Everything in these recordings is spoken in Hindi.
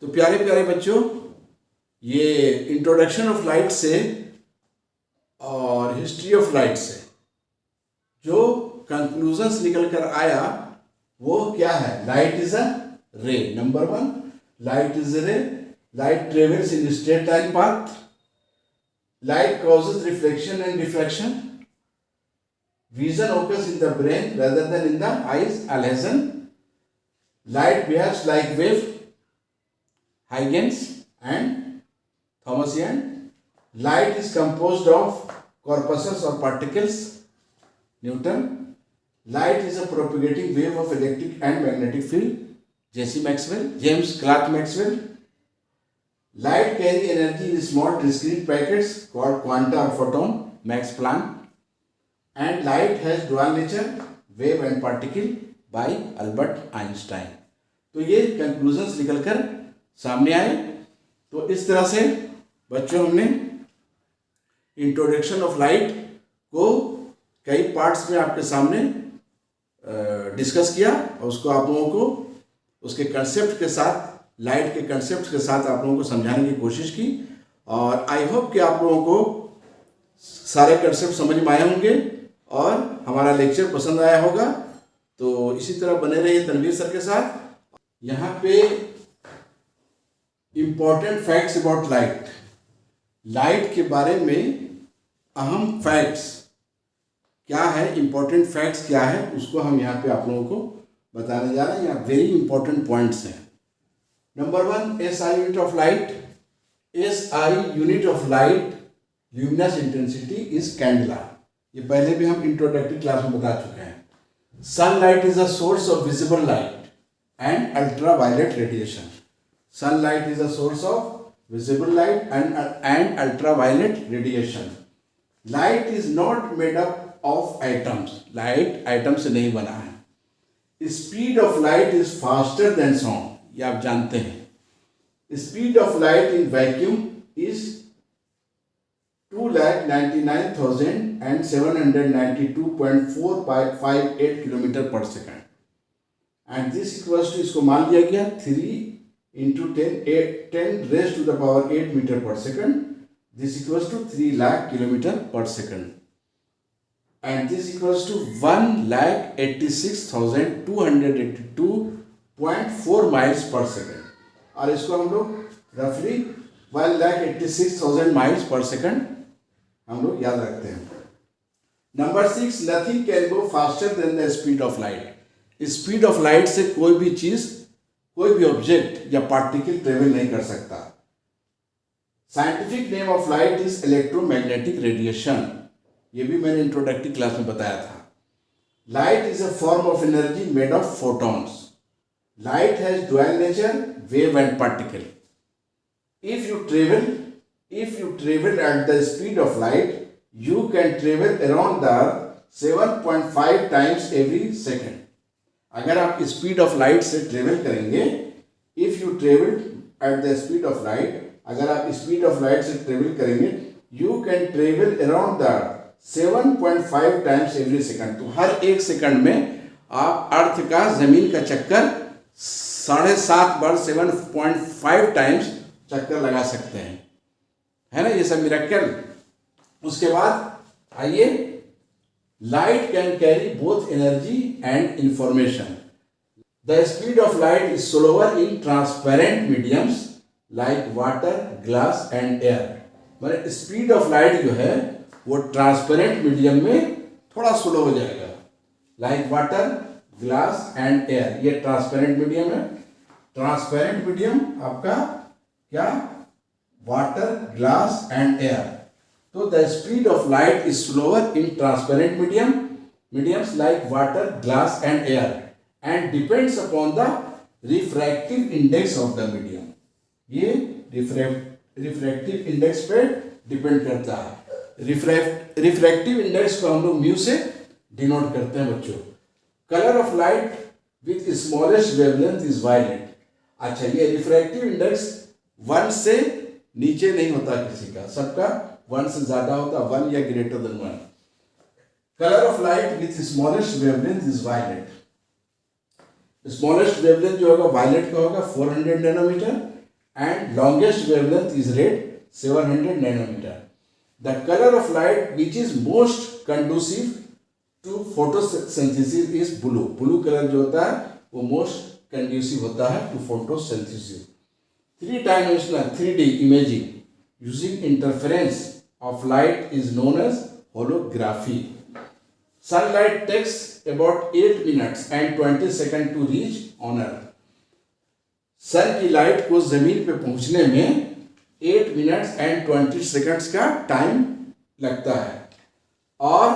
तो प्यारे प्यारे बच्चों, ये इंट्रोडक्शन ऑफ लाइट से और हिस्ट्री ऑफ लाइट से जो कंक्लूजन्स निकल कर आया वो क्या है? लाइट इज अ रे। Number one, light is a ray. Light travels in straight line path. Light causes reflection and diffraction. Vision occurs in the brain rather than in the eyes. Alhazen. Light behaves like wave. Huygens and Thomasian. Light is composed of corpuscles or particles. Newton. Light is a propagating wave of electric and magnetic field. James Clerk Maxwell. Light carry energy in small discrete packets called quanta or photon. Max Planck. And light has dual nature, wave and particle, by Albert Einstein. तो ये कंक्लूजन्स निकल कर सामने आए। तो इस तरह से बच्चों हमने इंट्रोडक्शन ऑफ लाइट को कई पार्ट्स में आपके सामने डिस्कस किया और उसको आप लोगों को उसके कंसेप्ट के साथ, लाइट के कंसेप्ट के साथ आप लोगों को समझाने की कोशिश की। और आई होप कि आप लोगों को सारे कंसेप्ट समझ में आए होंगे और हमारा लेक्चर पसंद आया होगा। तो इसी तरह बने रहिए तनवीर सर के साथ। यहाँ पे important facts about light, light के बारे में अहम फैक्ट्स क्या है, इम्पोर्टेंट फैक्ट्स क्या है, उसको हम यहाँ पे आप लोगों को बताने जा रहे हैं। यहाँ वेरी इंपॉर्टेंट पॉइंट्स हैं। Number one, SI unit of light. SI unit of light, luminous intensity, is candela. ये पहले भी हम इंट्रोडक्टरी क्लास में बता चुके हैं। Sunlight is a source of visible light and ultraviolet radiation. Sunlight is a source of visible light and ultraviolet radiation. Light is not made up of atoms. Light atom से नहीं बना है। Speed of light is faster than sound, ये आप जानते हैं। Speed of light in vacuum is 2,99,792.4558 kilometre per second. And this equals to, इसको मान लिया गया 3 × 10 raised to the power 8 metre per second. This equals to 3 lakh kilometre per second. And this equals to 1,86,282.4 miles per second। और इसको हम लोग रफली 1,86,000 miles per second हम लोग याद रखते हैं। Number 6, nothing can go faster than the speed of light. Speed of light से कोई भी चीज, कोई भी ऑब्जेक्ट या पार्टिकल ट्रेवल नहीं कर सकता। Scientific name of light is electromagnetic radiation. ये भी मैंने इंट्रोडक्टरी क्लास में बताया था। Light is a form of energy made of photons. Light has dual nature, wave and particle. If you travel at the speed of light, you can travel around the 7.5 times every second. अगर आप स्पीड ऑफ लाइट से ट्रेवल करेंगे, if you travel at the speed of light, अगर आप स्पीड ऑफ लाइट से ट्रेवल करेंगे, you can travel around the 7.5 times every second. तो हर एक सेकंड में आप अर्थ का, जमीन का चक्कर 7.5 बार 7.5 टाइम्स चक्कर लगा सकते हैं, है ना? ये सब मिरेकल। उसके बाद आइए, light can carry both energy and information. The speed of light is slower in transparent mediums like water, glass and air. मतलब स्पीड ऑफ लाइट जो है वो ट्रांसपेरेंट मीडियम में थोड़ा स्लो हो जाएगा, like water, glass and air. ये ट्रांसपेरेंट मीडियम है। ट्रांसपेरेंट मीडियम आपका क्या? Water, glass and air. तो the speed of light is slower in transparent mediums like water, glass and air and depends upon the refractive index of the medium. ये रिफ्रैक्टिव इंडेक्स पे डिपेंड करता है। रिफ्रैक्टिव इंडेक्स को हम लोग म्यू से डिनोट करते हैं बच्चों। Colour of light with smallest wavelength is violet. अच्छा, ये रिफ्रैक्टिव इंडेक्स 1 से नीचे नहीं होता किसी का, सबका 1 से ज्यादा होता, 1 या greater than 1। Colour of light with smallest wavelength is violet. Smallest wavelength जो होगा वायलेट का होगा 400 nanometre and longest wavelength is red, 700 nanometer. The color of light which is most conducive to photosynthesis is blue. Blue color जो होता है वो most conducive होता है to photosynthesis. Three-dimensional 3D imaging using interference of light is known as holography. Sunlight takes about 8 minutes and 20 seconds to reach on Earth. सन की लाइट को जमीन पे पहुंचने में 8 मिनट्स एंड 20 सेकंड्स का टाइम लगता है और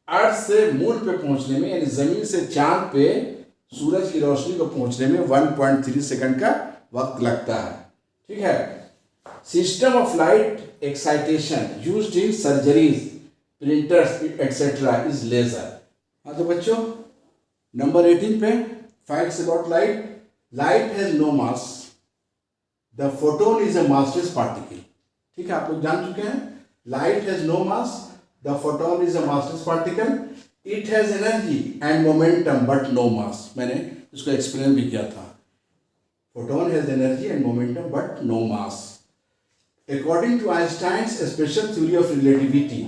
अर्थ से मून पे पहुंचने में यानी जमीन से चांद पे सूरज की रोशनी को पहुंचने में 1.3 सेकंड का वक्त लगता है. ठीक है. System of light excitation used in surgeries, printers etcetera is laser. हाँ तो बच्चों नंबर 18 पे facts about light. Light has no mass. The photon is a massless particle. ठीक है, आप लोग जान चुके हैं. Light has no mass. The photon is a massless particle. It has energy and momentum but no mass. मैंने इसको एक्सप्लेन भी किया था. Photon has energy and momentum but no mass. According to Einstein's special theory of relativity,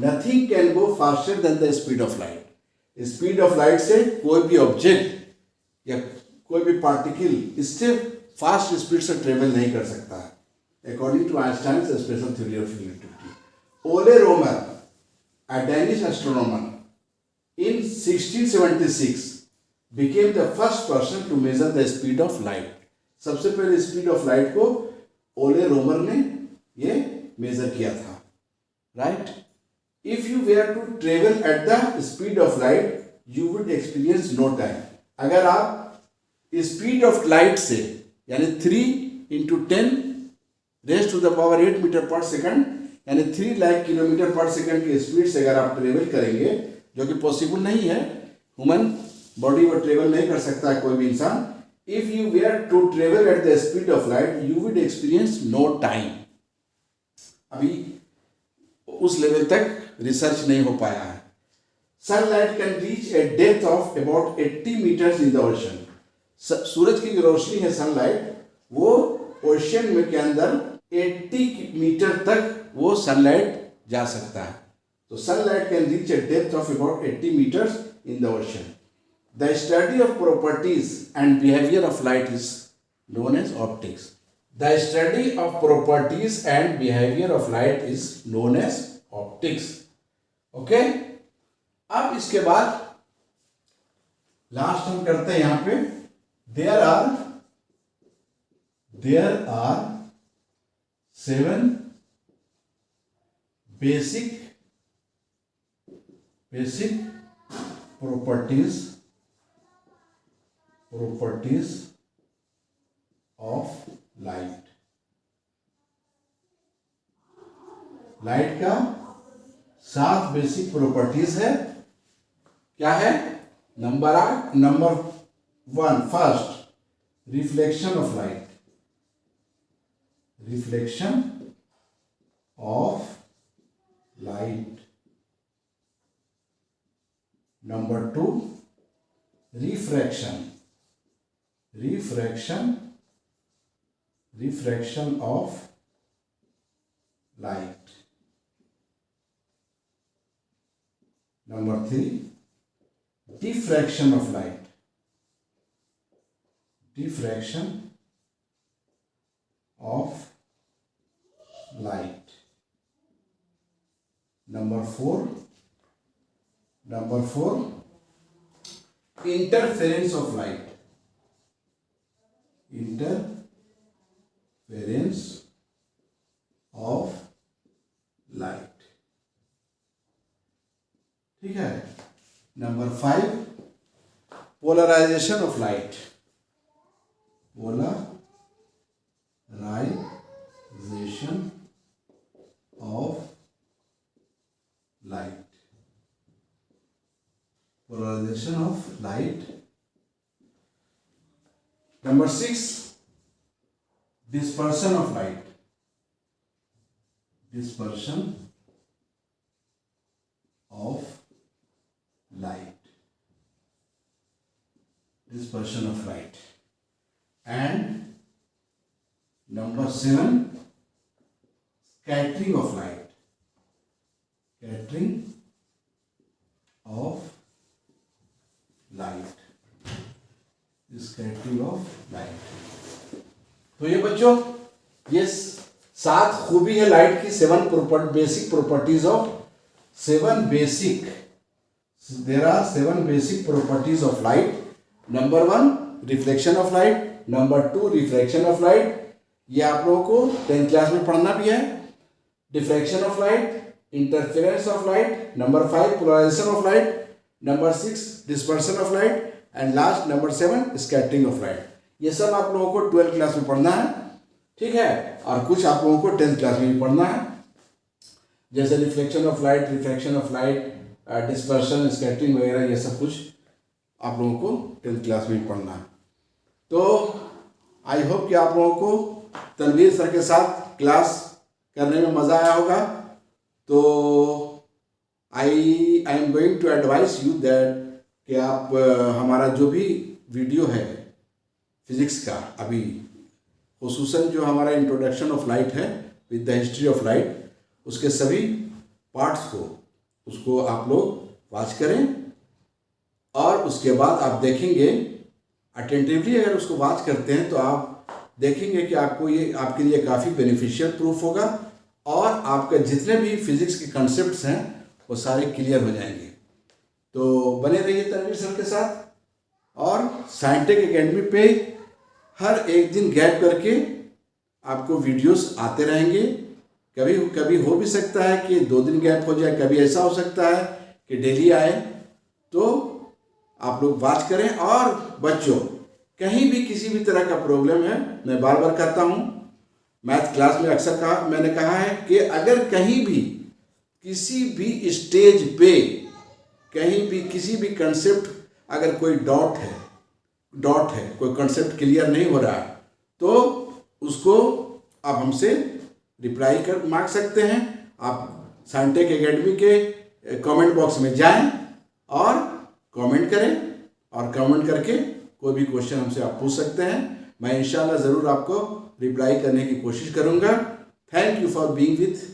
nothing can go faster than the speed of light. Speed of light से कोई भी ऑब्जेक्ट या कोई भी पार्टिकल इससे फास्ट स्पीड से ट्रेवल नहीं कर सकता है. According to Einstein special theory of relativity. Ole Romer, a Danish astronomer, in 1676 became the first person to measure the speed of light. सबसे पहले स्पीड ऑफ लाइट को ओले रोमर ने ये मेजर किया था. Right. If you were to travel at the speed of light you would experience no time. अगर आप स्पीड ऑफ लाइट से यानी 3 × 10 raise to the power 8 metre per second यानी 3 लाख किलोमीटर पर सेकंड की स्पीड से अगर आप ट्रेवल करेंगे, जो कि पॉसिबल नहीं है, ह्यूमन बॉडी वो ट्रेवल नहीं कर सकता है कोई भी इंसान. If you were to travel at the speed of light you would experience no time. अभी उस लेवल तक रिसर्च नहीं हो पाया है. Sunlight can reach a depth of about 80 meters in the ocean. सूरज की जो रोशनी है सनलाइट वो ओशियन में के अंदर 80 मीटर तक वो सनलाइट जा सकता है. तो sunlight can reach a depth of about 80 meters in the ocean. The study of properties and behavior of light is known as optics. The study of properties and behavior of light is known as optics. Okay? अब इसके बाद लास्ट हम करते हैं यहां पे. There are 7 basic properties of light. Light का 7 बेसिक प्रॉपर्टीज है. क्या है? Number 1 first reflection of light. Number 2 refraction of light. Number 3 diffraction of light. Number 4 interference of light. ठीक है. Number 5 polarization of light. Polarization of light. Number 6 dispersion of light. Dispersion of light and number 7 scattering of light. Scattering of light. Scattering of light. तो ये बच्चों ये 7 खूबी है लाइट की, 7 basic properties of 7 basic, there are 7 basic properties of light. Number 1 reflection of light, number 2 refraction of light, ये आप लोगों को 10th क्लास में पढ़ना भी है. Diffraction of light, interference of light, number 5 polarization of light, number 6 dispersion of light, and last number 7 scattering of light. ये सब आप लोगों को 12th क्लास में पढ़ना है, ठीक है. और कुछ आप लोगों को 10th क्लास में भी पढ़ना है, जैसे reflection of light, refraction of light, dispersion, scattering वगैरह, ये सब कुछ आप लोगों को 10th क्लास में भी पढ़ना है. तो आई होप कि आप लोगों को तनवीर सर के साथ क्लास करने में मज़ा आया होगा. तो I am going to advise you that कि आप हमारा जो भी वीडियो है फिज़िक्स का, अभी खुसूसन जो हमारा इंट्रोडक्शन ऑफ लाइट है with the history of light, उसके सभी पार्ट्स को उसको आप लोग वॉच करें. और उसके बाद आप देखेंगे अटेंटिवली, अगर उसको वॉच करते हैं तो आप देखेंगे कि आपको ये आपके लिए काफ़ी बेनिफिशियल प्रूफ होगा और आपके जितने भी फिज़िक्स के कॉन्सेप्ट्स हैं वो सारे क्लियर हो जाएंगे. तो बने रहिए तनवीर सर के साथ, और साइंटिक एकेडमी पे हर एक दिन गैप करके आपको वीडियोस आते रहेंगे. कभी कभी हो भी सकता है कि 2 दिन गैप हो जाए, कभी ऐसा हो सकता है कि डेली आए. तो आप लोग वॉच करें. और बच्चों कहीं भी किसी भी तरह का प्रॉब्लम है, मैं बार बार कहता हूँ, मैथ क्लास में अक्सर मैंने कहा है कि अगर कहीं भी किसी भी स्टेज पे कहीं भी किसी भी कंसेप्ट अगर कोई डॉट है, कोई कंसेप्ट क्लियर नहीं हो रहा, तो उसको आप हमसे रिप्लाई कर मांग सकते हैं. आप साइंटिक एकेडमी के कमेंट बॉक्स में जाएं और कमेंट करें, और कमेंट करके कोई भी क्वेश्चन हमसे आप पूछ सकते हैं. मैं इंशाल्लाह ज़रूर आपको रिप्लाई करने की कोशिश करूँगा. Thank you for being with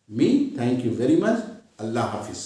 me. Thank you very much. अल्लाह हाफिज़.